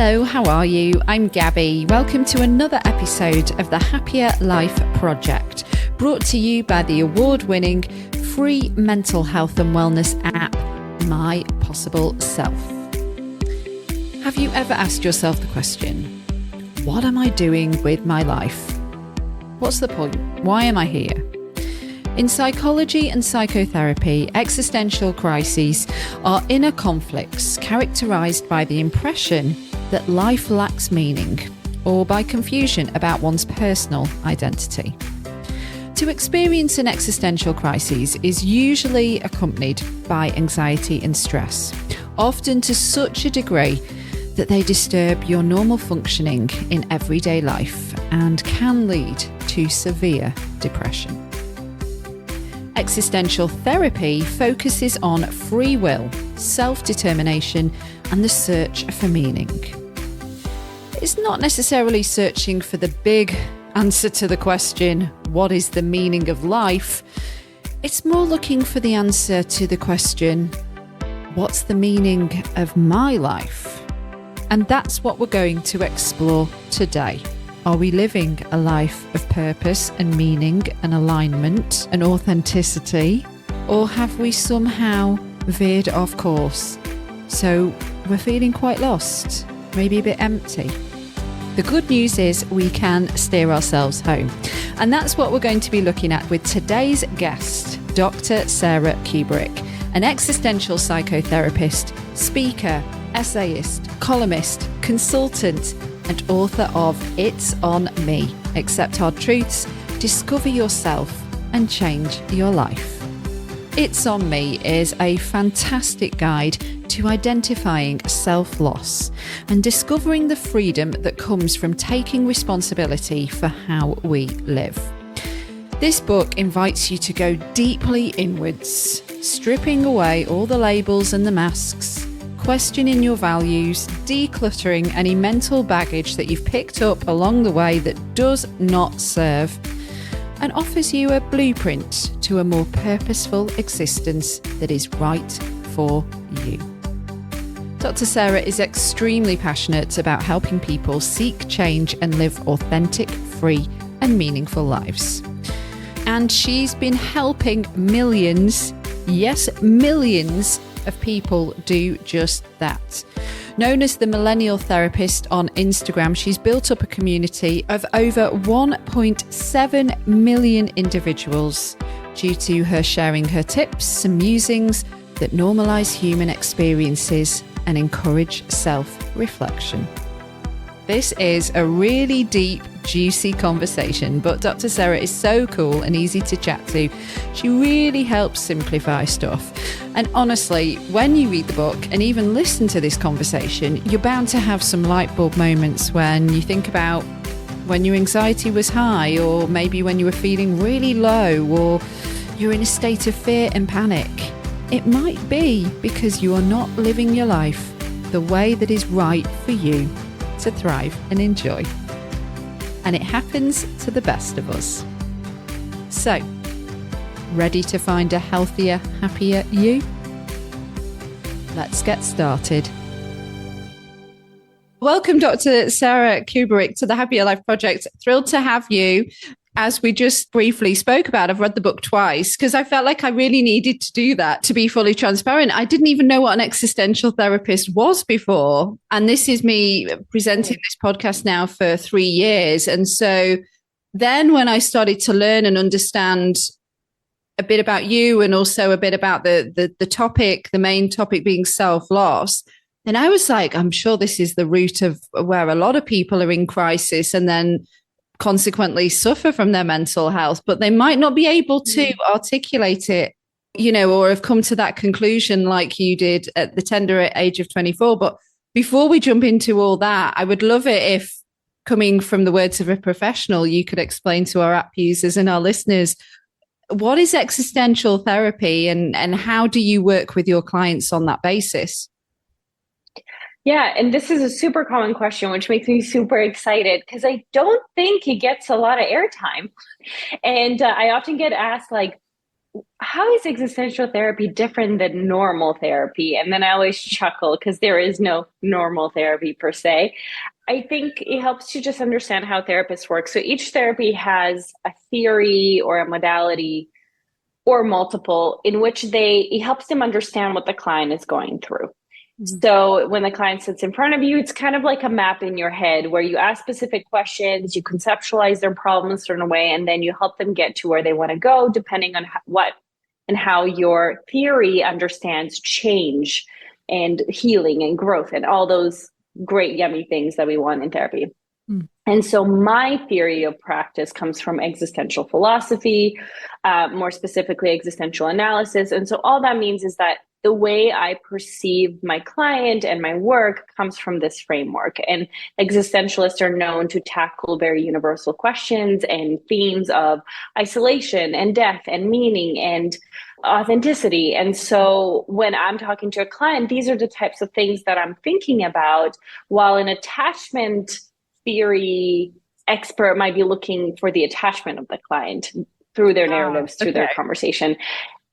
Hello, how are you? I'm Gabby. Welcome to another episode of the Happier Life Project, brought to you by the award-winning free mental health and wellness app, My Possible Self. Have you ever asked yourself the question, what am I doing with my life? What's the point? Why am I here? In psychology and psychotherapy, existential crises are inner conflicts characterized by the impression that life lacks meaning or by confusion about one's personal identity. To experience an existential crisis is usually accompanied by anxiety and stress, often to such a degree that they disturb your normal functioning in everyday life and can lead to severe depression. Existential therapy focuses on free will, self-determination, and the search for meaning. It's not necessarily searching for the big answer to the question, what is the meaning of life? It's more looking for the answer to the question, what's the meaning of my life? And that's what we're going to explore today. Are we living a life of purpose and meaning and alignment and authenticity? Or have we somehow veered off course? So we're feeling quite lost, maybe a bit empty. The good news is we can steer ourselves home. And that's what we're going to be looking at with today's guest, Dr. Sara Kuburic, an existential psychotherapist, speaker, essayist, columnist, consultant, and author of It's On Me, Accept Hard Truths, Discover Yourself, and Change Your Life. It's On Me is a fantastic guide to identifying self-loss and discovering the freedom that comes from taking responsibility for how we live. This book invites you to go deeply inwards, stripping away all the labels and the masks, questioning your values, decluttering any mental baggage that you've picked up along the way that does not serve, and offers you a blueprint to a more purposeful existence that is right for you. Dr. Sara is extremely passionate about helping people seek change and live authentic, free, and meaningful lives. And she's been helping millions, yes, millions of people do just that. Known as the Millennial Therapist on Instagram, she's built up a community of over 1.7 million individuals due to her sharing her tips and musings that normalize human experiences and encourage self-reflection. This is a really deep, juicy conversation, but Dr. Sara is so cool and easy to chat to. She really helps simplify stuff. And honestly, when you read the book and even listen to this conversation, you're bound to have some light bulb moments when you think about when your anxiety was high, or maybe when you were feeling really low, or you're in a state of fear and panic. It might be because you are not living your life the way that is right for you to thrive and enjoy. And it happens to the best of us. So, ready to find a healthier, happier you? Let's get started. Welcome, Dr. Sara Kuburic, to the Happier Life Project. Thrilled to have you. As we just briefly spoke about, I've read the book twice because I felt like I really needed to do that, to be fully transparent. I didn't even know what an existential therapist was before. And this is me presenting this podcast now for 3 years. And so then when I started to learn and understand a bit about you and also a bit about the topic, the main topic being self-loss, then I was like, I'm sure this is the root of where a lot of people are in crisis and then consequently suffer from their mental health, but they might not be able to articulate it, or have come to that conclusion like you did at the tender age of 24. But before we jump into all that, I would love it if, coming from the words of a professional, you could explain to our app users and our listeners, what is existential therapy and how do you work with your clients on that basis? Yeah, and this is a super common question, which makes me super excited because I don't think it gets a lot of airtime. And I often get asked, like, how is existential therapy different than normal therapy? And then I always chuckle because there is no normal therapy per se. I think it helps to just understand how therapists work. So each therapy has a theory or a modality or multiple in which it helps them understand what the client is going through. Mhm. So when the client sits in front of you, it's kind of like a map in your head where you ask specific questions, you conceptualize their problem a certain way, and then you help them get to where they want to go, depending on what and how your theory understands change and healing and growth and all those great, yummy things that we want in therapy. Mm. And so my theory of practice comes from existential philosophy, more specifically existential analysis. And so all that means is that the way I perceive my client and my work comes from this framework. And existentialists are known to tackle very universal questions and themes of isolation and death and meaning and authenticity. And so when I'm talking to a client, these are the types of things that I'm thinking about, while an attachment theory expert might be looking for the attachment of the client through their narratives, through their conversation.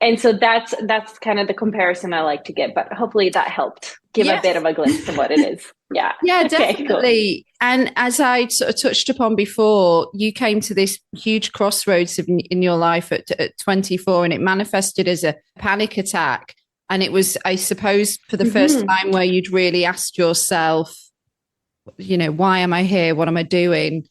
And so that's kind of the comparison I like to get, but hopefully that helped give a bit Yes. of a glimpse of what it is. Yeah. Yeah, Okay, cool. definitely. And as I sort of touched upon before, you came to this huge crossroads in your life at 24, and it manifested as a panic attack. And it was, I suppose, for the first Mm-hmm. time where you'd really asked yourself, why am I here? What am I doing?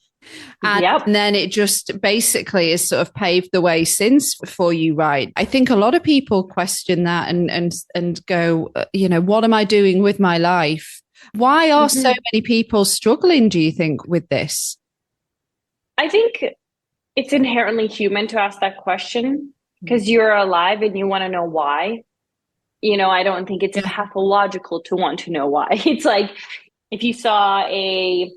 And Yep. then it just basically has sort of paved the way since for you, right? I think a lot of people question that and go, what am I doing with my life? Why are so Mm-hmm. many people struggling, do you think, with this? I think it's inherently human to ask that question because you're alive and you want to know why. I don't think it's Yeah. pathological to want to know why. It's like if you saw a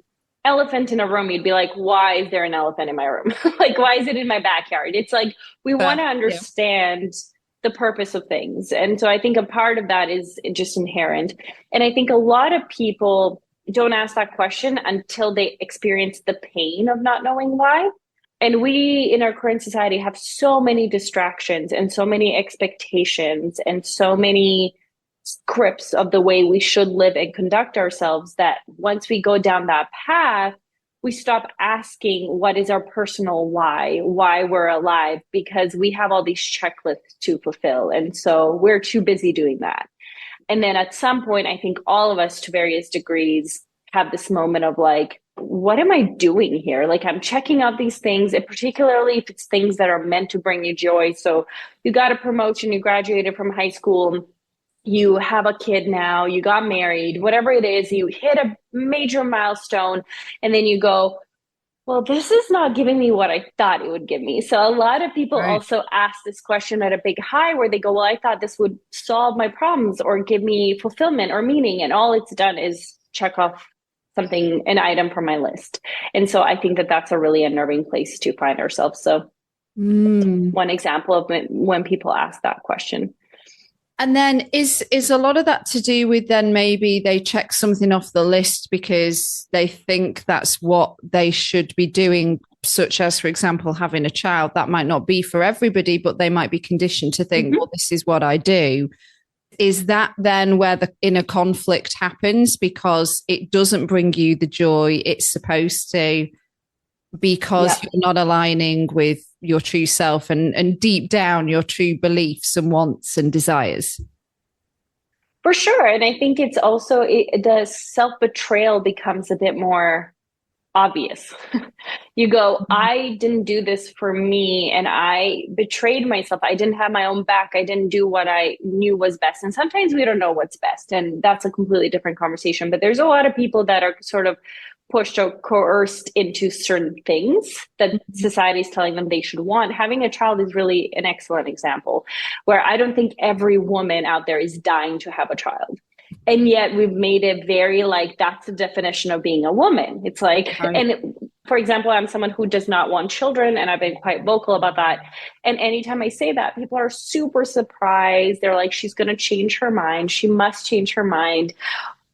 elephant in a room, you'd be like, why is there an elephant in my room? Like, why is it in my backyard? It's like we want to Yeah. understand the purpose of things. And so I think a part of that is just inherent. And I think a lot of people don't ask that question until they experience the pain of not knowing why. And we in our current society have so many distractions and so many expectations and so many scripts of the way we should live and conduct ourselves that once we go down that path, we stop asking what is our personal why we're alive, because we have all these checklists to fulfill. And so we're too busy doing that. And then at some point, I think all of us to various degrees have this moment of like, what am I doing here? Like, I'm checking out these things, and particularly if it's things that are meant to bring you joy. So you got a promotion, you graduated from high school, you have a kid now, you got married, whatever it is, you hit a major milestone, and then you go, well, this is not giving me what I thought it would give me. So a lot of people Right. also ask this question at a big high where they go, well, I thought this would solve my problems or give me fulfillment or meaning. And all it's done is check off something, an item from my list. And so I think that that's a really unnerving place to find ourselves. So Mm. one example of when people ask that question. And then is a lot of that to do with then maybe they check something off the list because they think that's what they should be doing, such as, for example, having a child. That might not be for everybody, but they might be conditioned to think, Mm-hmm. well, this is what I do. Is that then where the inner conflict happens because it doesn't bring you the joy it's supposed to, because Yeah. you're not aligning with your true self and deep down your true beliefs and wants and desires? For sure. And I think it's also the self betrayal becomes a bit more obvious. You go, I didn't do this for me and I betrayed myself. I didn't have my own back. I didn't do what I knew was best. And sometimes we don't know what's best. And that's a completely different conversation. But there's a lot of people that are sort of pushed or coerced into certain things that society is telling them they should want. Having a child is really an excellent example where I don't think every woman out there is dying to have a child. And yet we've made it very like that's the definition of being a woman. It's like, Right. and for example, I'm someone who does not want children, and I've been quite vocal about that. And anytime I say that, people are super surprised. They're like, she's going to change her mind. She must change her mind.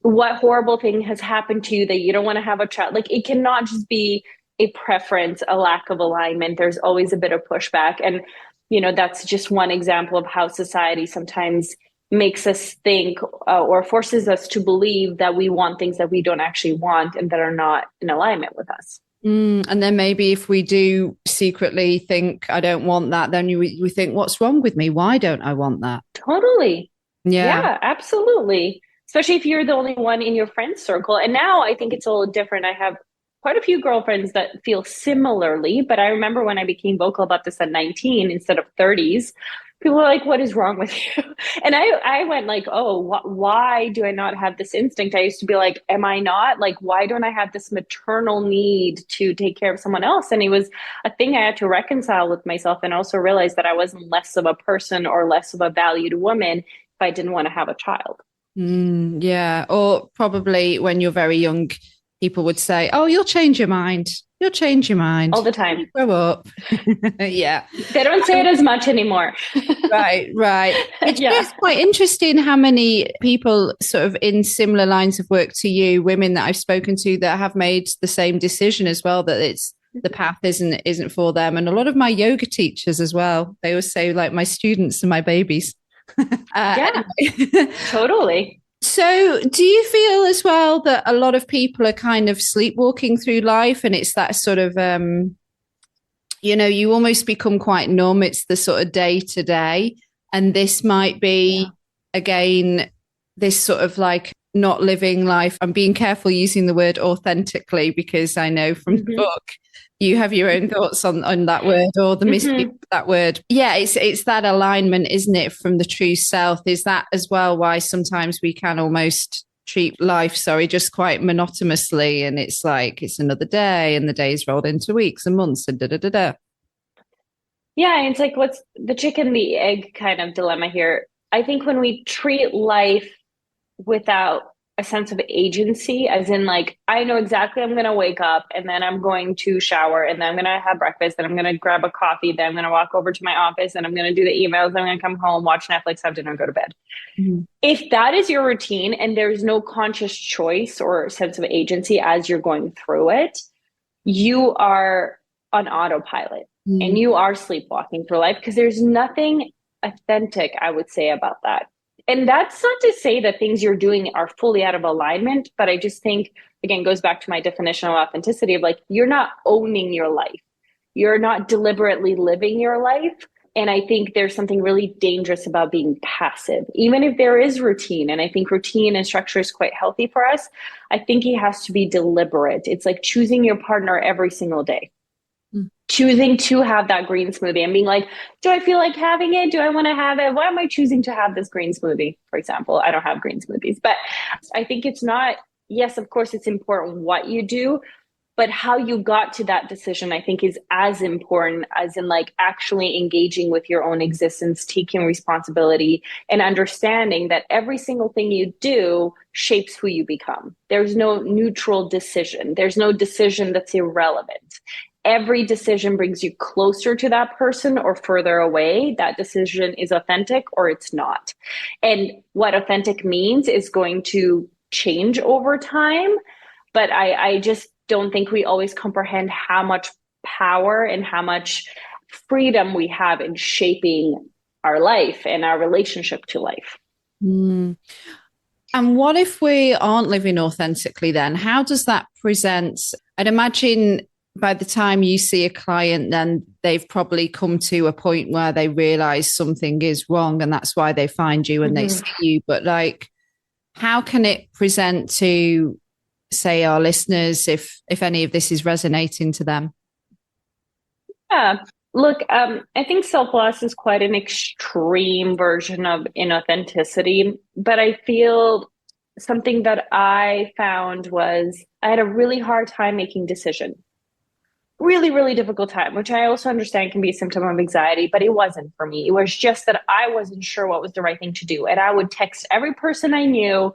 What horrible thing has happened to you that you don't want to have a child? Like, it cannot just be a preference, a lack of alignment. There's always a bit of pushback. And that's just one example of how society sometimes makes us think or forces us to believe that we want things that we don't actually want and that are not in alignment with us. And then maybe if we do secretly think, I don't want that, then we think, what's wrong with me? Why don't I want that? Totally. Yeah. Yeah, absolutely. Especially if you're the only one in your friend circle. And now I think it's a little different. I have quite a few girlfriends that feel similarly, but I remember when I became vocal about this at 19 instead of 30s, people were like, what is wrong with you? And I went like, oh, why do I not have this instinct? I used to be like, am I not? Like, why don't I have this maternal need to take care of someone else? And it was a thing I had to reconcile with myself and also realize that I wasn't less of a person or less of a valued woman if I didn't want to have a child. Yeah. Or probably when you're very young, people would say, oh, you'll change your mind. You'll change your mind. All the time. Grow up. Yeah. They don't say it as much anymore. Right, right. It's Yeah. just quite interesting how many people sort of in similar lines of work to you, women that I've spoken to that have made the same decision as well, that it's the path isn't for them. And a lot of my yoga teachers as well, they always say like my students and my babies. Yeah, Anyway. totally. So, do you feel as well that a lot of people are kind of sleepwalking through life and it's that sort of, you almost become quite numb. It's the sort of day to day. And this might be, again, this sort of like not living life. I'm being careful using the word authentically because I know from the book you have your own thoughts on that word or the misuse of that word. Yeah, it's that alignment, isn't it, from the true self? Is that as well why sometimes we can almost treat life, just quite monotonously, and it's like it's another day and the days rolled into weeks and months and da. Yeah, it's like what's the chicken the egg kind of dilemma here. I think when we treat life without a sense of agency, as in like, I know exactly I'm going to wake up and then I'm going to shower and then I'm going to have breakfast and I'm going to grab a coffee, then I'm going to walk over to my office and I'm going to do the emails, then I'm going to come home, watch Netflix, have dinner, go to bed. If that is your routine and there's no conscious choice or sense of agency as you're going through it, you are on autopilot and you are sleepwalking through life because there's nothing authentic, I would say, about that. And that's not to say that things you're doing are fully out of alignment, but I just think, again, goes back to my definition of authenticity of like, you're not owning your life. You're not deliberately living your life. And I think there's something really dangerous about being passive, even if there is routine. And I think routine and structure is quite healthy for us. I think it has to be deliberate. It's like choosing your partner every single day. Choosing to have that green smoothie and being like, do I feel like having it? Do I want to have it? Why am I choosing to have this green smoothie? For example, I don't have green smoothies, but I think it's not, yes, of course, it's important what you do, but how you got to that decision, I think is as important as in like actually engaging with your own existence, taking responsibility and understanding that every single thing you do shapes who you become. There's no neutral decision. There's no decision that's irrelevant. Every decision brings you closer to that person or further away. That decision is authentic or it's not. And what authentic means is going to change over time. But I just don't think we always comprehend how much power and how much freedom we have in shaping our life and our relationship to life. And what if we aren't living authentically then? How does that present? I'd imagine by the time you see a client, then they've probably come to a point where they realize something is wrong and that's why they find you and they see you. But like, how can it present to, say, our listeners if any of this is resonating to them? Yeah. Look, I think self-loss is quite an extreme version of inauthenticity, but I feel something that I found was I had a really hard time making decisions. Really, really difficult time, which I also understand can be a symptom of anxiety, but it wasn't for me. It was just that I wasn't sure what was the right thing to do. And I would text every person I knew,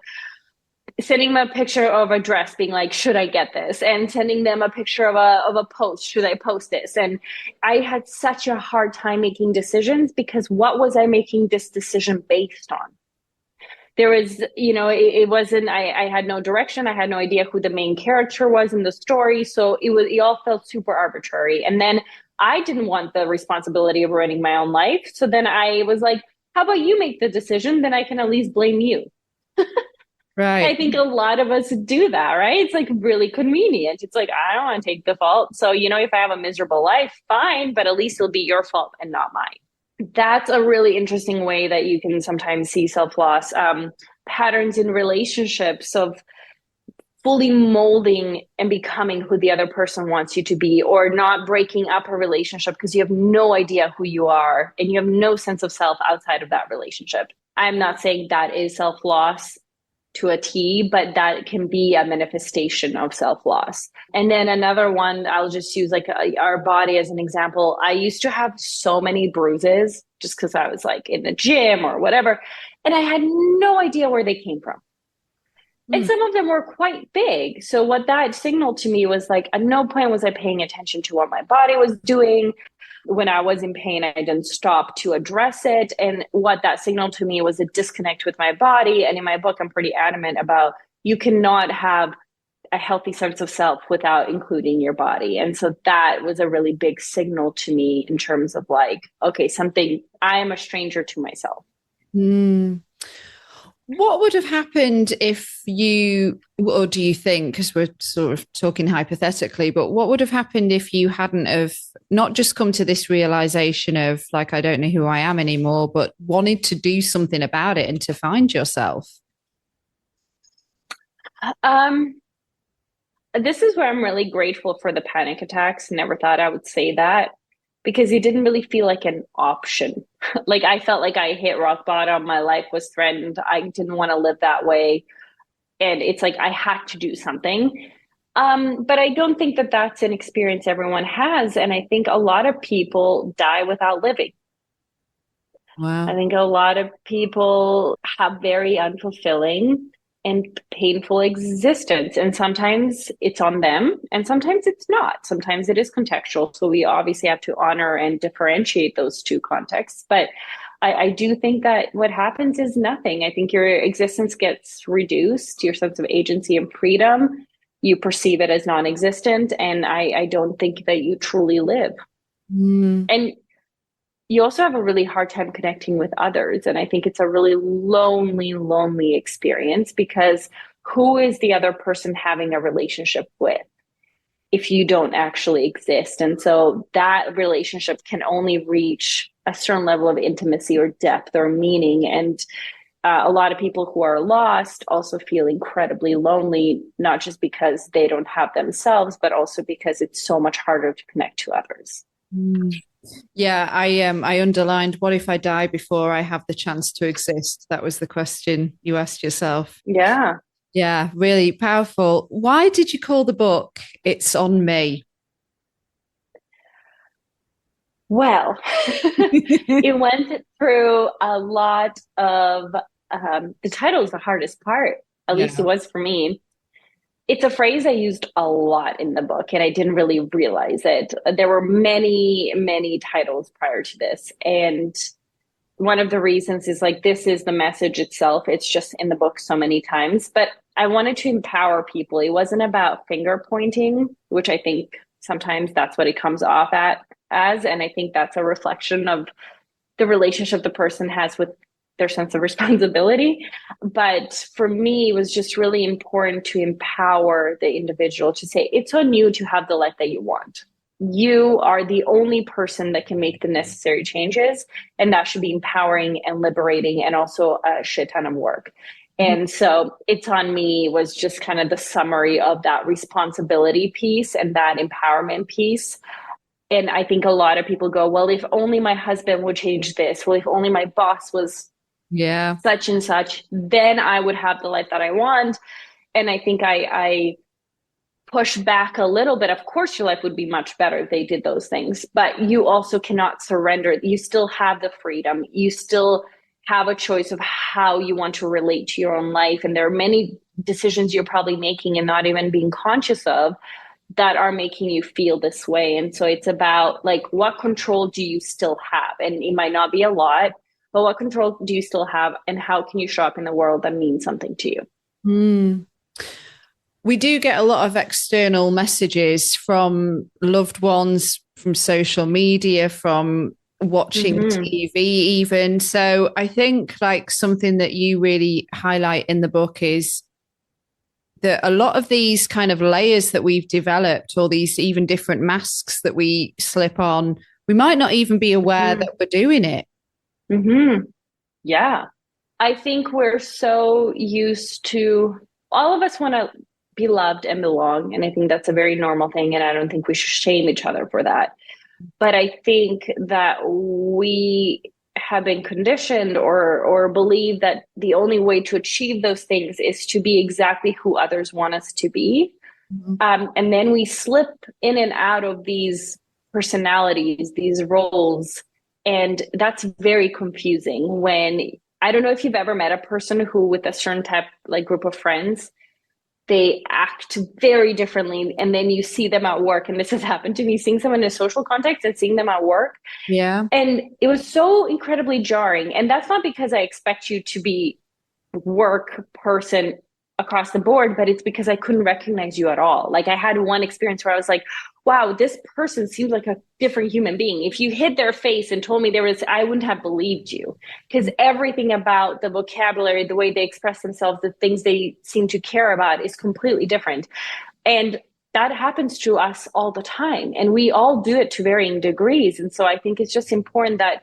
sending them a picture of a dress, being like, should I get this? And sending them a picture of a post, should I post this? And I had such a hard time making decisions because what was I making this decision based on? There was, it wasn't, I had no direction. I had no idea who the main character was in the story. So it all felt super arbitrary. And then I didn't want the responsibility of running my own life. So then I was like, how about you make the decision? Then I can at least blame you. I Right. think a lot of us do that, right? It's like really convenient. It's like, I don't want to take the fault. So, if I have a miserable life, fine, but at least it'll be your fault and not mine. That's a really interesting way that you can sometimes see self loss. Patterns in relationships of fully molding and becoming who the other person wants you to be, or not breaking up a relationship because you have no idea who you are and you have no sense of self outside of that relationship. I'm not saying that is self loss to a T, but that can be a manifestation of self loss. And then another one, I'll just use like our body as an example. I used to have so many bruises just because I was like in the gym or whatever, and I had no idea where they came from. And Mm. some of them were quite big. So what that signaled to me was like, at no point was I paying attention to what my body was doing. When I was in pain, I didn't stop to address it. And what that signaled to me was a disconnect with my body. And in my book, I'm pretty adamant about you cannot have a healthy sense of self without including your body. And so that was a really big signal to me in terms of like, okay, I am a stranger to myself. Mm. What would have happened if or do you think, because we're sort of talking hypothetically, but what would have happened if you hadn't have not just come to this realization of like, I don't know who I am anymore, but wanted to do something about it and to find yourself? Um, this is where I'm really grateful for the panic attacks. Never thought I would say that because it didn't really feel like an option. Like I felt like I hit rock bottom. My life was threatened. I didn't want to live that way. And it's like I had to do something. But I don't think that that's an experience everyone has. And I think a lot of people die without living. I Wow. think a lot of people have very unfulfilling and painful existence. And sometimes it's on them and sometimes it's not. Sometimes it is contextual. So we obviously have to honor and differentiate those two contexts. But I do think that what happens is nothing. I think your existence gets reduced, your sense of agency and freedom. You perceive it as non existent. And I don't think that you truly live. Mm. And you also have a really hard time connecting with others. And I think it's a really lonely, lonely experience because who is the other person having a relationship with if you don't actually exist? And so that relationship can only reach a certain level of intimacy or depth or meaning. And a lot of people who are lost also feel incredibly lonely, not just because they don't have themselves, but also because it's so much harder to connect to others. Mm. Yeah, I underlined, what if I die before I have the chance to exist? That was the question you asked yourself. Yeah. Yeah, really powerful. Why did you call the book It's on Me? Well, it went through a lot of the title is the hardest part, at least it Yeah. was for me. It's a phrase I used a lot in the book, and I didn't really realize it. There were many, many titles prior to this. And one of the reasons is like this is the message itself. It's just in the book so many times. But I wanted to empower people. It wasn't about finger pointing, which I think sometimes that's what it comes off as. And I think that's a reflection of the relationship the person has with their sense of responsibility. But for me, it was just really important to empower the individual to say, it's on you to have the life that you want. You are the only person that can make the necessary changes. And that should be empowering and liberating and also a shit ton of work. And so it's on me was just kind of the summary of that responsibility piece and that empowerment piece. And I think a lot of people go, well, if only my husband would change this, well, if only my boss was Yeah. such and such, then I would have the life that I want. And I think I push back a little bit. Of course, your life would be much better if they did those things, but you also cannot surrender. You still have the freedom. You still have a choice of how you want to relate to your own life. And there are many decisions you're probably making and not even being conscious of that are making you feel this way. And so it's about like, what control do you still have? And it might not be a lot, but what control do you still have? And how can you show up in the world that means something to you? Mm. We do get a lot of external messages from loved ones, from social media, from watching Hmm. TV, even. So I think like something that you really highlight in the book is that a lot of these kind of layers that we've developed, or these even different masks that we slip on, we might not even be aware Hmm. that we're doing it. Hmm. Yeah. I think we're so used to, all of us want to be loved and belong. And I think that's a very normal thing. And I don't think we should shame each other for that. But I think that we have been conditioned or believe that the only way to achieve those things is to be exactly who others want us to be. Mhm. And then we slip in and out of these personalities, these roles. And that's very confusing when I don't know if you've ever met a person who, with a certain type, like group of friends, they act very differently. And then you see them at work. And this has happened to me, seeing someone in a social context and seeing them at work. Yeah. And it was so incredibly jarring. And that's not because I expect you to be work person across the board, but it's because I couldn't recognize you at all. Like I had one experience where I was like, wow, this person seems like a different human being. If you hid their face and told me there was, I wouldn't have believed you because everything about the vocabulary, the way they express themselves, the things they seem to care about is completely different. And that happens to us all the time. And we all do it to varying degrees. And so I think it's just important that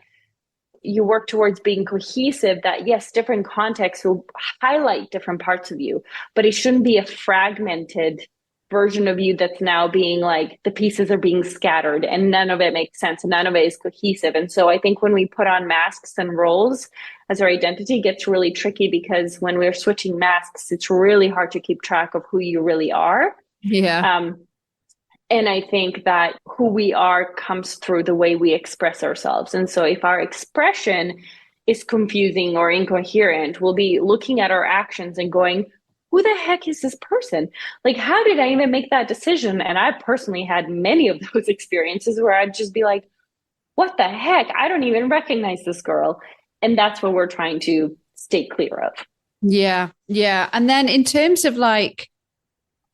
you work towards being cohesive, that yes, different contexts will highlight different parts of you, but it shouldn't be a fragmented version of you that's now being like the pieces are being scattered and none of it makes sense and none of it is cohesive. And so I think when we put on masks and roles as our identity, it gets really tricky because when we're switching masks, it's really hard to keep track of who you really are. Yeah. um, and I think that who we are comes through the way we express ourselves. And so if our expression is confusing or incoherent, we'll be looking at our actions and going, who the heck is this person? Like, how did I even make that decision? And I personally had many of those experiences where I'd just be like, what the heck? I don't even recognize this girl. And that's what we're trying to stay clear of. Yeah. Yeah. And then in terms of like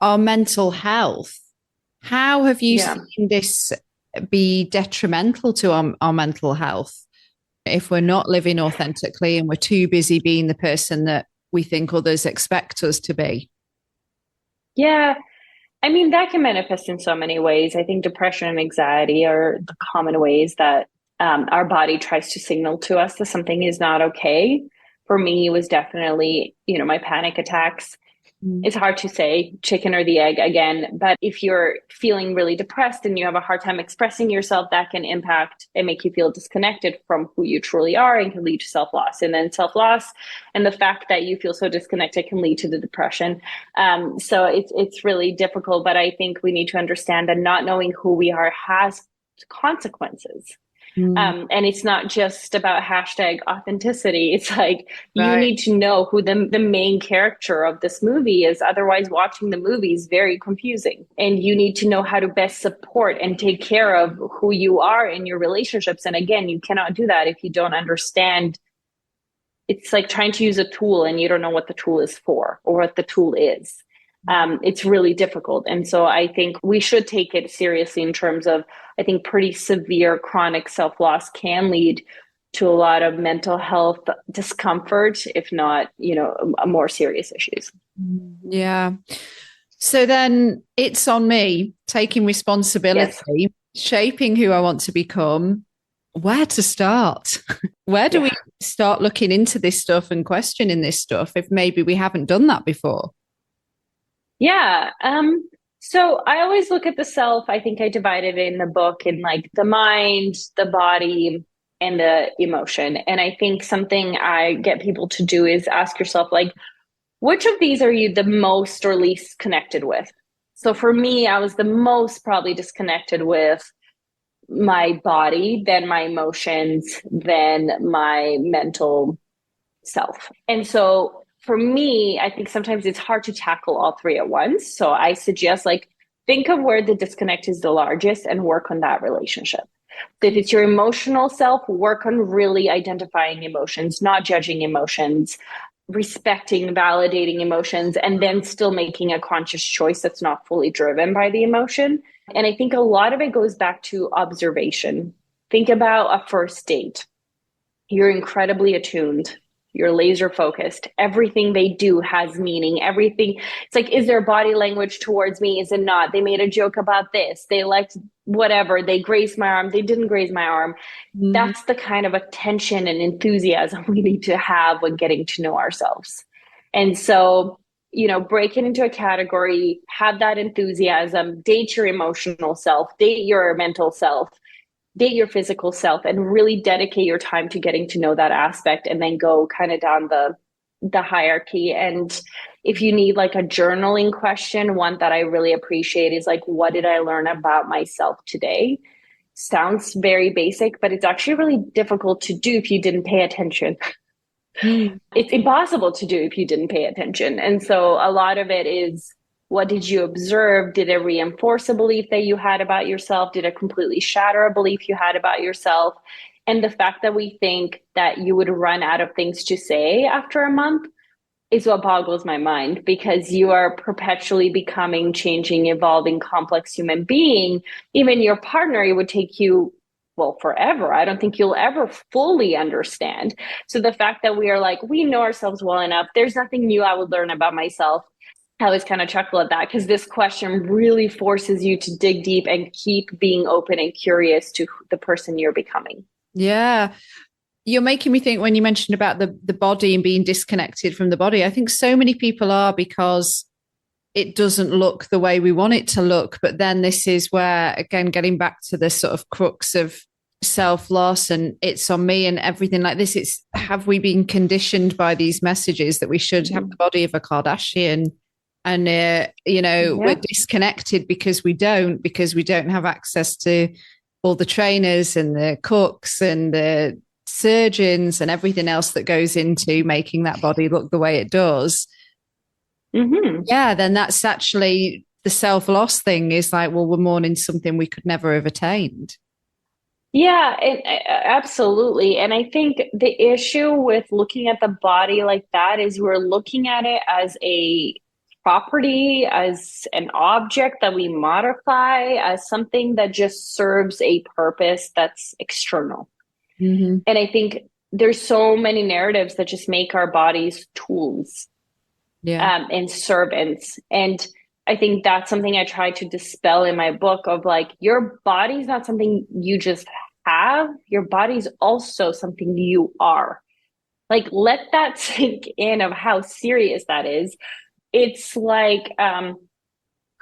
our mental health, how have you Yeah. seen this be detrimental to our mental health if we're not living authentically and we're too busy being the person that we think others expect us to be? Yeah. I mean, that can manifest in so many ways. I think depression and anxiety are the common ways that our body tries to signal to us that something is not okay. For me, it was definitely, my panic attacks. Mm. It's hard to say chicken or the egg again, but if you're feeling really depressed and you have a hard time expressing yourself, that can impact and make you feel disconnected from who you truly are and can lead to self-loss. And then self-loss and the fact that you feel so disconnected can lead to the depression. So it's really difficult, but I think we need to understand that not knowing who we are has consequences. Mm. And it's not just about hashtag authenticity. It's like you Right. need to know who the main character of this movie is. Otherwise, watching the movie is very confusing. And you need to know how to best support and take care of who you are in your relationships. And again, you cannot do that if you don't understand. It's like trying to use a tool and you don't know what the tool is for or what the tool is. It's really difficult. And so I think we should take it seriously in terms of, I think pretty severe chronic self-loss can lead to a lot of mental health discomfort, if not, more serious issues. Yeah. So then it's on me taking Yes. responsibility, shaping who I want to become. Where to start? Where do we Yeah. start looking into this stuff and questioning this stuff if maybe we haven't done that before? Yeah. So I always look at the self. I think I divided it in the book in like the mind, the body, and the emotion. And I think something I get people to do is ask yourself, like, which of these are you the most or least connected with? So for me, I was the most probably disconnected with my body, then my emotions, then my mental self. And so for me, I think sometimes it's hard to tackle all three at once. So I suggest like think of where the disconnect is the largest and work on that relationship. So if it's your emotional self, work on really identifying emotions, not judging emotions, respecting, validating emotions, and then still making a conscious choice that's not fully driven by the emotion. And I think a lot of it goes back to observation. Think about a first date. You're incredibly attuned. You're laser focused. Everything they do has meaning. Everything, it's like, is their body language towards me? Is it not? They made a joke about this. They liked whatever. They grazed my arm. They didn't graze my arm. Mhm. That's the kind of attention and enthusiasm we need to have when getting to know ourselves. And so, break it into a category, have that enthusiasm, date your emotional self, date your mental self, date your physical self, and really dedicate your time to getting to know that aspect, and then go kind of down the hierarchy. And if you need like a journaling question, one that I really appreciate is like, what did I learn about myself today? Sounds very basic, but it's actually really difficult to do if you didn't pay attention. Mm. It's impossible to do if you didn't pay attention. And so a lot of it is, what did you observe? Did it reinforce a belief that you had about yourself? Did it completely shatter a belief you had about yourself? And the fact that we think that you would run out of things to say after a month is what boggles my mind, because you are perpetually becoming, changing, evolving, complex human being. Even your partner, it would take you, well, forever. I don't think you'll ever fully understand. So the fact that we are like, we know ourselves well enough, there's nothing new I would learn about myself. I always kind of chuckle at that, because this question really forces you to dig deep and keep being open and curious to the person you're becoming. Yeah. You're making me think when you mentioned about the body and being disconnected from the body. I think so many people are, because it doesn't look the way we want it to look. But then this is where, again, getting back to the sort of crux of self-loss and it's on me and everything like this, it's, have we been conditioned by these messages that we should have the body of a Kardashian? And, we're Yeah. disconnected because we don't have access to all the trainers and the cooks and the surgeons and everything else that goes into making that body look the way it does. Mm-hmm. Yeah, then that's actually the self-loss thing, is like, well, we're mourning something we could never have attained. Yeah, absolutely. And I think the issue with looking at the body like that is we're looking at it as a property, as an object that we modify, as something that just serves a purpose that's external. Mm-hmm. And I think there's so many narratives that just make our bodies tools, Yeah. and servants. And I think that's something I try to dispel in my book, of like, your body's not something you just have, your body's also something you are. Like, let that sink in of how serious that is. It's like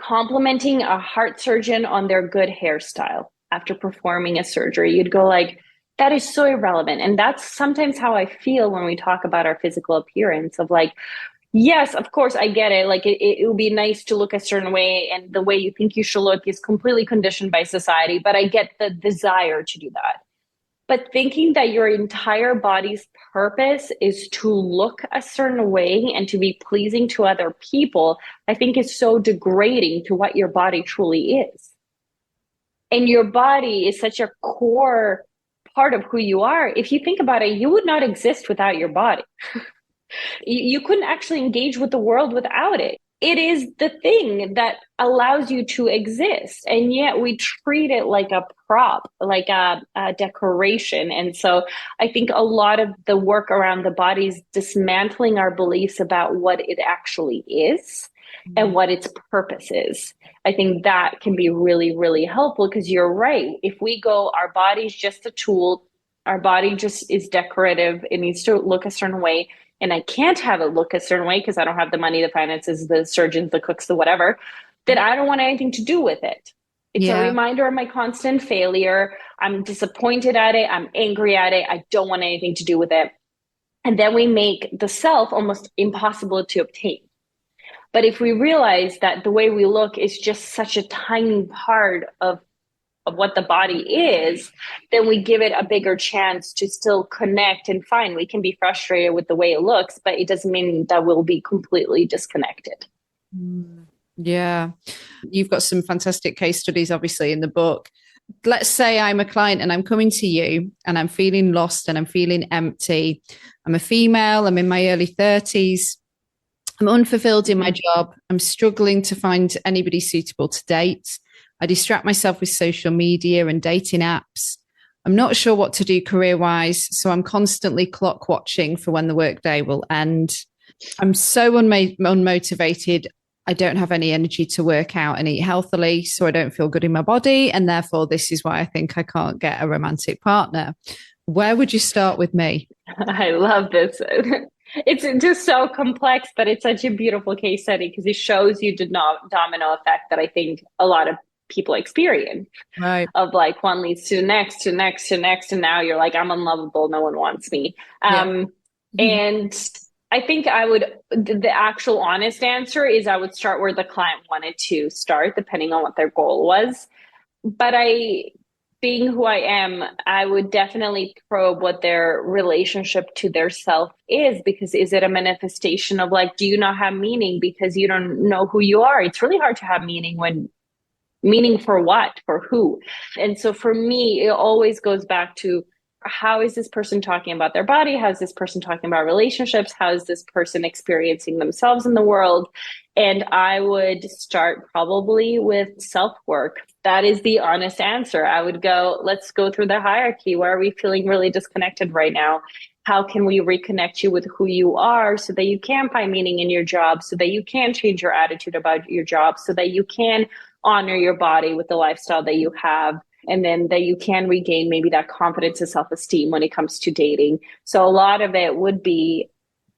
complimenting a heart surgeon on their good hairstyle after performing a surgery. You'd go like, that is so irrelevant. And that's sometimes how I feel when we talk about our physical appearance, of like, yes, of course, I get it. Like, it would be nice to look a certain way, and the way you think you should look is completely conditioned by society. But I get the desire to do that. But thinking that your entire body's purpose is to look a certain way and to be pleasing to other people, I think is so degrading to what your body truly is. And your body is such a core part of who you are. If you think about it, you would not exist without your body. You couldn't actually engage with the world without it. It is the thing that allows you to exist. And yet we treat it like a prop, like a decoration. And so I think a lot of the work around the body is dismantling our beliefs about what it actually is and what its purpose is. I think that can be really, really helpful, because you're right. If we go, our body's just a tool, our body just is decorative, it needs to look a certain way, and I can't have it look a certain way because I don't have the money, the finances, the surgeons, the cooks, the whatever, that I don't want anything to do with it. It's a Yeah. reminder of my constant failure. I'm disappointed at it. I'm angry at it. I don't want anything to do with it. And then we make the self almost impossible to obtain. But if we realize that the way we look is just such a tiny part of what the body is, then we give it a bigger chance to still connect. And fine, we can be frustrated with the way it looks, but it doesn't mean that we'll be completely disconnected. Yeah. You've got some fantastic case studies, obviously, in the book. let's say I'm a client and I'm coming to you and I'm feeling lost and I'm feeling empty. I'm a female, I'm in my early 30s. I'm unfulfilled in my job. I'm struggling to find anybody suitable to date. I distract myself with social media and dating apps. I'm not sure what to do career wise. So I'm constantly clock watching for when the workday will end. I'm so unmotivated. I don't have any energy to work out and eat healthily. So I don't feel good in my body. And therefore, this is why I think I can't get a romantic partner. Where would you start with me? I love this. It's just so complex, but it's such a beautiful case study because it shows you the domino effect that I think a lot of people experience. Right. Of like one leads to the next, to next, to next, and now you're like, I'm unlovable. No one wants me. Yeah. And I think the actual honest answer is I would start where the client wanted to start, depending on what their goal was. But being who I am, I would definitely probe what their relationship to their self is, because is it a manifestation of like, do you not have meaning because you don't know who you are? It's really hard to have meaning for what, for who. And so for me, it always goes back to, how is this person talking about their body? How is this person talking about relationships? How is this person experiencing themselves in the world? And I would start probably with self-work. That is the honest answer. I would go, let's go through the hierarchy. Where are we feeling really disconnected right now? How can we reconnect you with who you are so that you can find meaning in your job, so that you can change your attitude about your job, so that you can honor your body with the lifestyle that you have, and then that you can regain maybe that confidence and self-esteem when it comes to dating. So a lot of it would be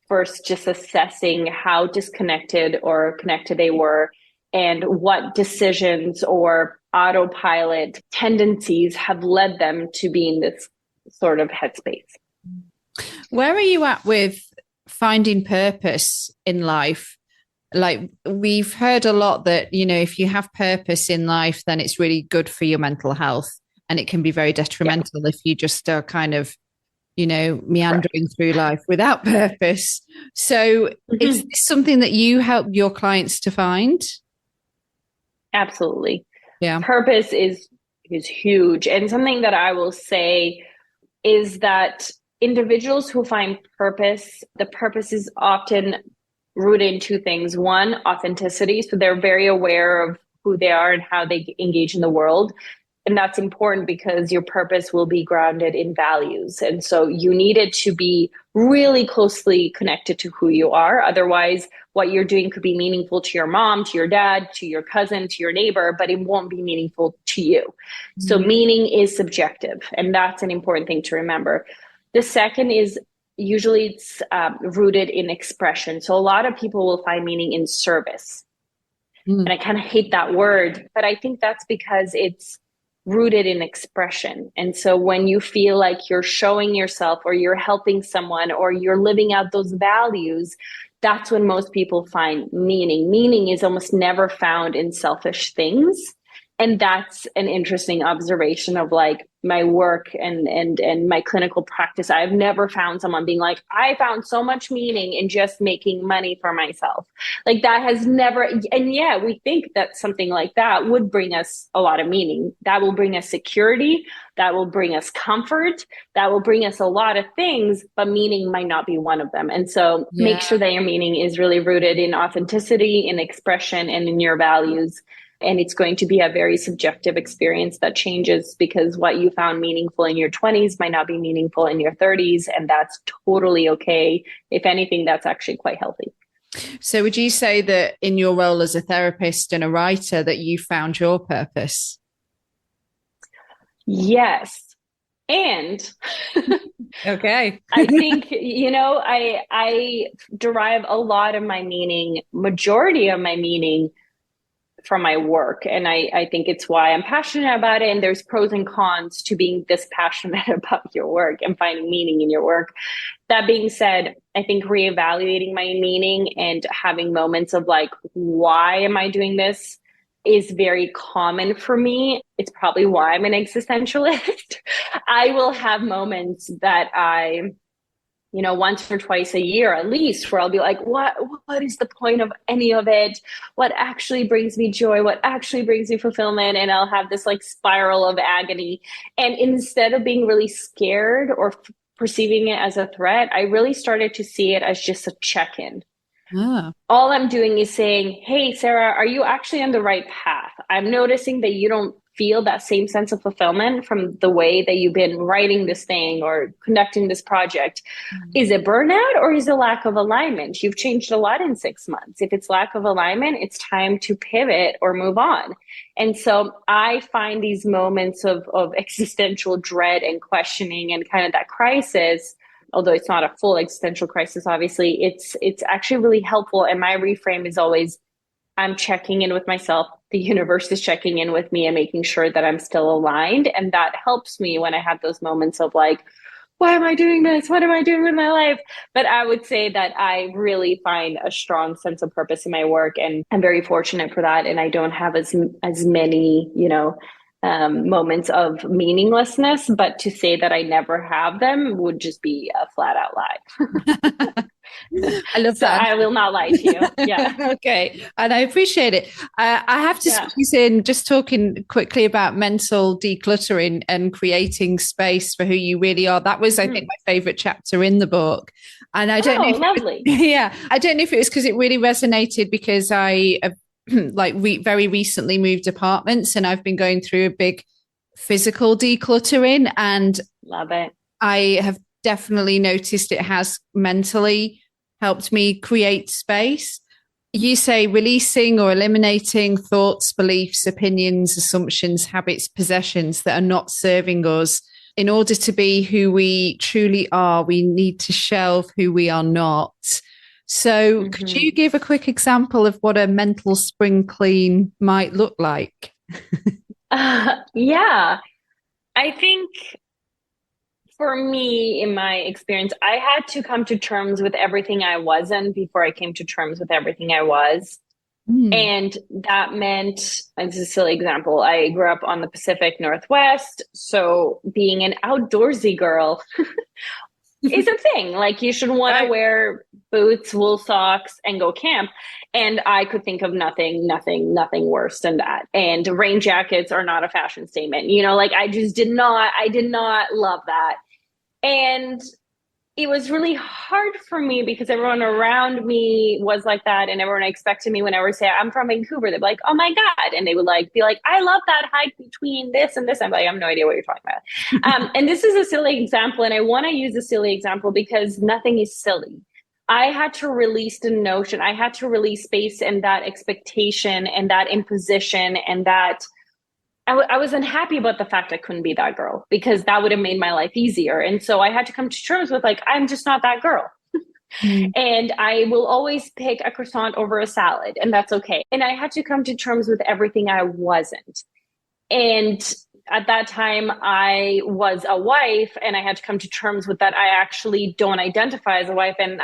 first just assessing how disconnected or connected they were, and what decisions or autopilot tendencies have led them to be in this sort of headspace. Where are you at with finding purpose in life? Like, we've heard a lot that, you know, if you have purpose in life, then it's really good for your mental health. And it can be very detrimental if you just are kind of, you know, meandering through life without purpose. So is this something that you help your clients to find? Absolutely. Yeah. Purpose is huge. And something that I will say is that individuals who find purpose, the purpose is often rooted in two things. One, authenticity. So they're very aware of who they are and how they engage in the world. And that's important because your purpose will be grounded in values. And so you need it to be really closely connected to who you are. Otherwise, what you're doing could be meaningful to your mom, to your dad, to your cousin, to your neighbor, but it won't be meaningful to you. So meaning is subjective. And that's an important thing to remember. The second is usually it's rooted in expression. So a lot of people will find meaning in service. And I kind of hate that word, but I think that's because it's rooted in expression. And so when you feel like you're showing yourself, or you're helping someone, or you're living out those values, that's when most people find meaning. Meaning is almost never found in selfish things. And that's an interesting observation of like my work and my clinical practice. I've never found someone being like, I found so much meaning in just making money for myself. Like that has never, and yeah, we think that something like that would bring us a lot of meaning. That will bring us security. That will bring us comfort. That will bring us a lot of things, but meaning might not be one of them. And so make sure that your meaning is really rooted in authenticity, in expression, and in your values. And it's going to be a very subjective experience that changes, because what you found meaningful in your 20s might not be meaningful in your 30s. And that's totally okay. If anything, that's actually quite healthy. So would you say that in your role as a therapist and a writer that you found your purpose? Yes. And okay. I think, you know, I derive a lot of my meaning, majority of my meaning, from my work. And I think it's why I'm passionate about it. And there's pros and cons to being this passionate about your work and finding meaning in your work. That being said, I think reevaluating my meaning and having moments of like, why am I doing this, is very common for me. It's probably why I'm an existentialist. I will have moments that I once or twice a year at least, where I'll be like, what is the point of any of it? What actually brings me joy? What actually brings me fulfillment? And I'll have this like spiral of agony. And instead of being really scared or perceiving it as a threat, I really started to see it as just a check-in. Ah. All I'm doing is saying, hey, Sarah, are you actually on the right path? I'm noticing that you don't feel that same sense of fulfillment from the way that you've been writing this thing or conducting this project. Is it burnout or is it lack of alignment? You've changed a lot in 6 months. If it's lack of alignment, it's time to pivot or move on. And so I find these moments of existential dread and questioning and kind of that crisis, although it's not a full existential crisis, obviously, it's actually really helpful. And my reframe is always, I'm checking in with myself. The universe is checking in with me and making sure that I'm still aligned. And that helps me when I have those moments of like, why am I doing this? What am I doing with my life? But I would say that I really find a strong sense of purpose in my work, and I'm very fortunate for that. And I don't have as many, moments of meaninglessness, but to say that I never have them would just be a flat out lie. I love So that. I will not lie to you. Yeah. Okay. And I appreciate it. I have to squeeze in just talking quickly about mental decluttering and creating space for who you really are. That was, I think, my favorite chapter in the book. And I don't know if lovely. I don't know if it was because it really resonated because I very recently moved apartments and I've been going through a big physical decluttering, and love it. I have definitely noticed it has mentally helped me create space. You say releasing or eliminating thoughts, beliefs, opinions, assumptions, habits, possessions that are not serving us. In order to be who we truly are, we need to shelve who we are not. So could you give a quick example of what a mental spring clean might look like? Yeah, I think for me, in my experience, I had to come to terms with everything I wasn't before I came to terms with everything I was. And that meant, this is a silly example, I grew up on the Pacific Northwest. So being an outdoorsy girl is a thing. Like, you should want to wear boots, wool socks, and go camp. And I could think of nothing worse than that. And rain jackets are not a fashion statement. Like, I did not love that. And it was really hard for me because everyone around me was like that. And everyone expected me, when I would say, I'm from Vancouver, they'd be like, oh my God. And they would be like, I love that hike between this and this. I'm like, I have no idea what you're talking about. And this is a silly example. And I want to use a silly example because nothing is silly. I had to release the notion. I had to release space and that expectation and that imposition, and that I was unhappy about the fact I couldn't be that girl, because that would have made my life easier. And so I had to come to terms with I'm just not that girl. And I will always pick a croissant over a salad, and that's okay. And I had to come to terms with everything I wasn't. And at that time, I was a wife, and I had to come to terms with that. I actually don't identify as a wife, and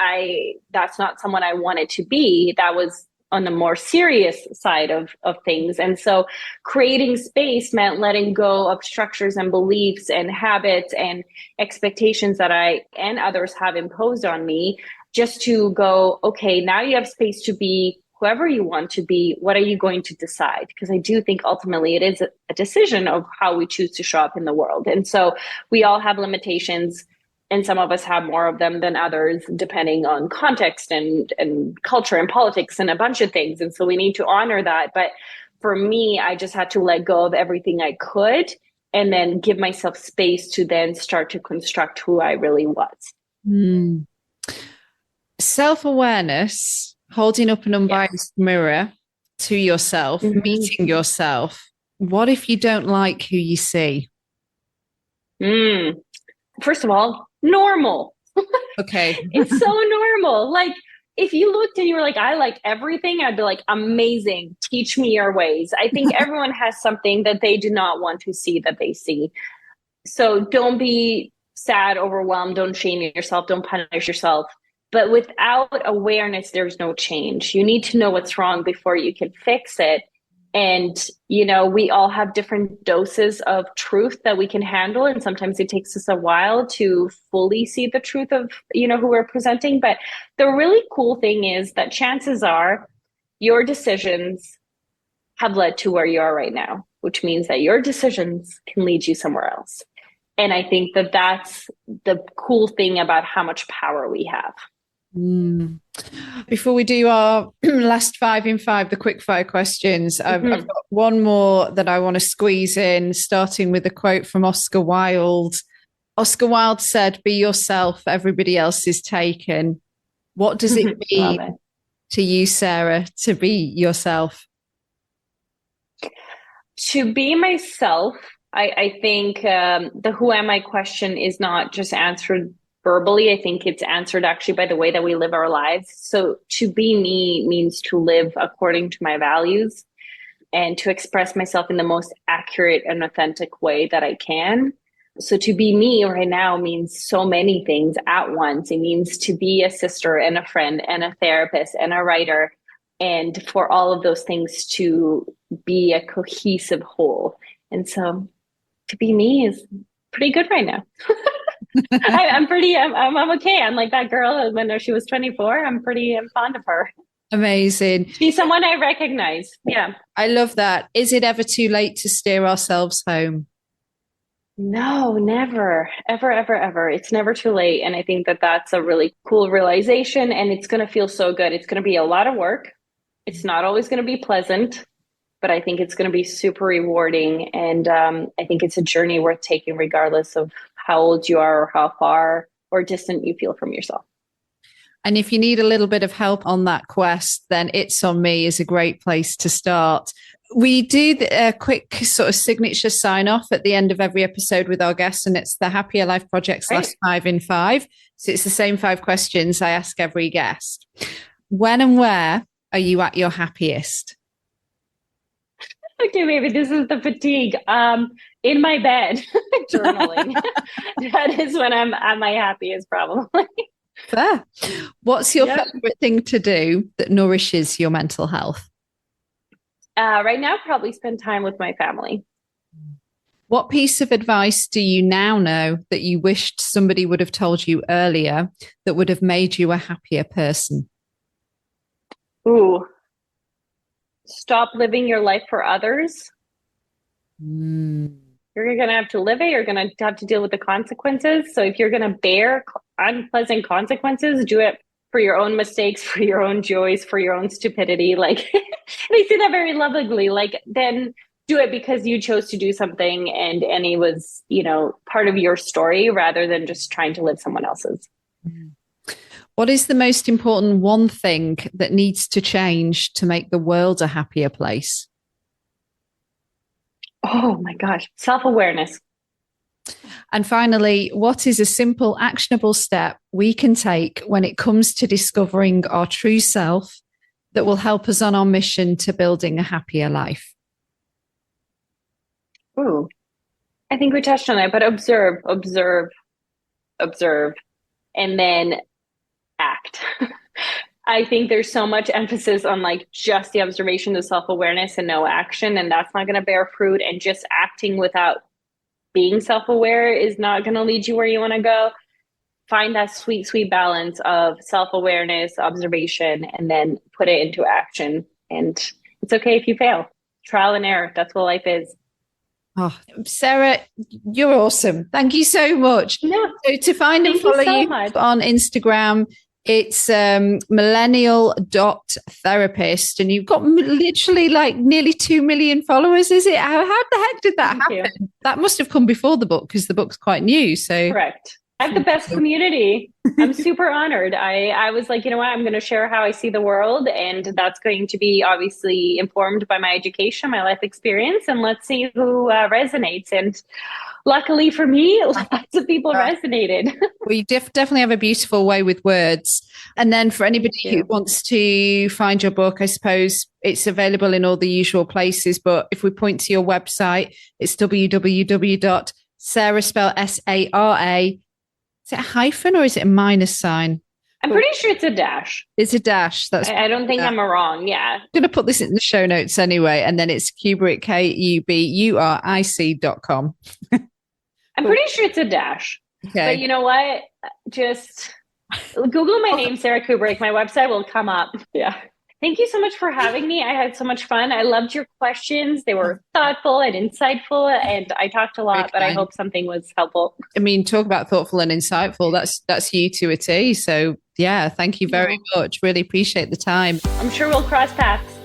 that's not someone I wanted to be. That was on the more serious side of things. And so creating space meant letting go of structures and beliefs and habits and expectations that I and others have imposed on me, just to go, okay, now you have space to be whoever you want to be. What are you going to decide? Because I do think ultimately it is a decision of how we choose to show up in the world. And so we all have limitations, and some of us have more of them than others, depending on context and culture and politics and a bunch of things. And so we need to honor that. But for me, I just had to let go of everything I could, and then give myself space to then start to construct who I really was. Self-awareness, holding up an unbiased mirror to yourself, meeting yourself. What if you don't like who you see? First of all, normal. Okay. It's so normal. Like, if you looked and you were like, I like everything, I'd be like, amazing. Teach me your ways. I think everyone has something that they do not want to see that they see. So don't be sad, overwhelmed. Don't shame yourself. Don't punish yourself. But without awareness, there's no change. You need to know what's wrong before you can fix it. And, you know, we all have different doses of truth that we can handle. And sometimes it takes us a while to fully see the truth of, you know, who we're presenting. But the really cool thing is that chances are your decisions have led to where you are right now, which means that your decisions can lead you somewhere else. And I think that that's the cool thing about how much power we have. Mm. Before we do our last 5 in 5, the quick fire questions, I've got one more that I want to squeeze in, starting with a quote from Oscar Wilde. Oscar Wilde said, "Be yourself, everybody else is taken." What does it mean to you, Sara, to be yourself? To be myself, I think the who am I question is not just answered verbally. I think it's answered actually by the way that we live our lives. So to be me means to live according to my values and to express myself in the most accurate and authentic way that I can. So to be me right now means so many things at once. It means to be a sister and a friend and a therapist and a writer, and for all of those things to be a cohesive whole. And so to be me is pretty good right now. I'm okay. I'm like that girl when she was 24. I'm fond of her. Amazing. She's someone I recognize. Yeah. I love that. Is it ever too late to steer ourselves home? No, never, ever, ever, ever. It's never too late. And I think that that's a really cool realization, and it's going to feel so good. It's going to be a lot of work. It's not always going to be pleasant, but I think it's going to be super rewarding. And I think it's a journey worth taking regardless of how old you are or how far or distant you feel from yourself. And if you need a little bit of help on that quest, then It's On Me is a great place to start. We do a quick sort of signature sign off at the end of every episode with our guests, and it's the Happier Life Project's last 5 in 5. So it's the same 5 questions I ask every guest. When and where are you at your happiest? Okay, maybe this is the fatigue. In my bed, journaling. That is when I'm at my happiest, probably. Fair. What's your favorite thing to do that nourishes your mental health? Right now, probably spend time with my family. What piece of advice do you now know that you wished somebody would have told you earlier that would have made you a happier person? Ooh. Stop living your life for others. You're going to have to live it. You're going to have to deal with the consequences. So if you're going to bear unpleasant consequences, do it for your own mistakes, for your own joys, for your own stupidity. Like they say that very lovingly. Like then do it because you chose to do something and it was, you know, part of your story rather than just trying to live someone else's. What is the most important one thing that needs to change to make the world a happier place? Oh my gosh, self-awareness. And finally, what is a simple, actionable step we can take when it comes to discovering our true self that will help us on our mission to building a happier life? Ooh, I think we touched on it, but observe, and then act. I think there's so much emphasis on like just the observation, the self-awareness and no action, and that's not going to bear fruit. And just acting without being self-aware is not going to lead you where you want to go. Find that sweet, sweet balance of self-awareness, observation, and then put it into action. And it's okay if you fail. Trial and error. That's what life is. Oh, Sara, you're awesome. Thank you so much. No, so to find and follow you on Instagram, it's millennial.therapist, and you've got literally like nearly 2 million followers. Is it? How the heck did that happen? That must have come before the book because the book's quite new. So correct. I have the best community. I'm super honored. I was like, you know what? I'm going to share how I see the world. And that's going to be obviously informed by my education, my life experience. And let's see who resonates. And luckily for me, lots of people resonated. Well, you definitely have a beautiful way with words. And then for anybody who wants to find your book, I suppose it's available in all the usual places. But if we point to your website, it's www.Sara, spell Sara. Is it a hyphen or is it a minus sign? I'm pretty sure it's a dash. It's a dash. I don't think I'm wrong. Yeah. I'm going to put this in the show notes anyway. And then it's Kuburic, KUBURIC.com. I'm pretty sure it's a dash. Okay. But you know what? Just Google my name, Sara Kuburic. My website will come up. Yeah. Thank you so much for having me. I had so much fun. I loved your questions. They were thoughtful and insightful, and I talked a lot, but I hope something was helpful. I mean, talk about thoughtful and insightful. That's you to a T. So yeah, thank you very much. Really appreciate the time. I'm sure we'll cross paths.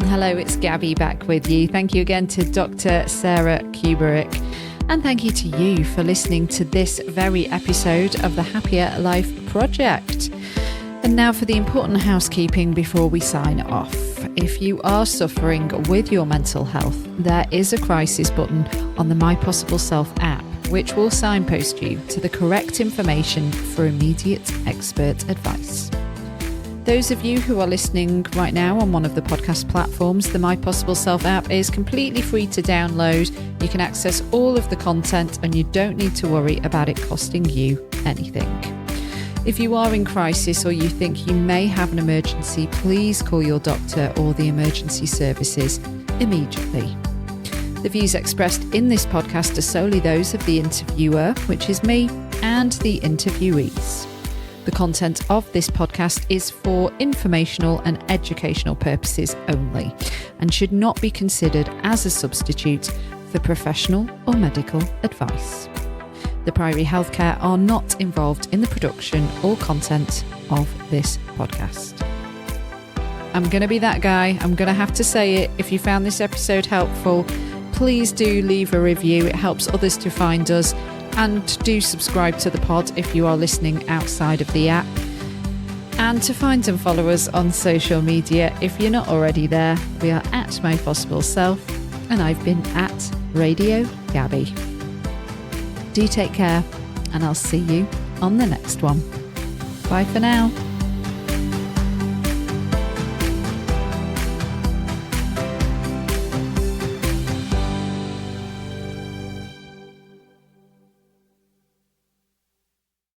Hello, it's Gabby back with you. Thank you again to Dr. Sara Kuburic. And thank you to you for listening to this very episode of the Happier Life Project. And now for the important housekeeping before we sign off. If you are suffering with your mental health, there is a crisis button on the My Possible Self app, which will signpost you to the correct information for immediate expert advice. Those of you who are listening right now on one of the podcast platforms, the My Possible Self app is completely free to download. You can access all of the content and you don't need to worry about it costing you anything. If you are in crisis or you think you may have an emergency, please call your doctor or the emergency services immediately. The views expressed in this podcast are solely those of the interviewer, which is me, and the interviewees. The content of this podcast is for informational and educational purposes only and should not be considered as a substitute for professional or medical advice. The Priory Healthcare are not involved in the production or content of this podcast. I'm going to be that guy. I'm going to have to say it. If you found this episode helpful, please do leave a review. It helps others to find us. And do subscribe to the pod if you are listening outside of the app. And to find and follow us on social media, if you're not already there, we are at My Possible Self, and I've been at Radio Gabby. Do take care, and I'll see you on the next one. Bye for now.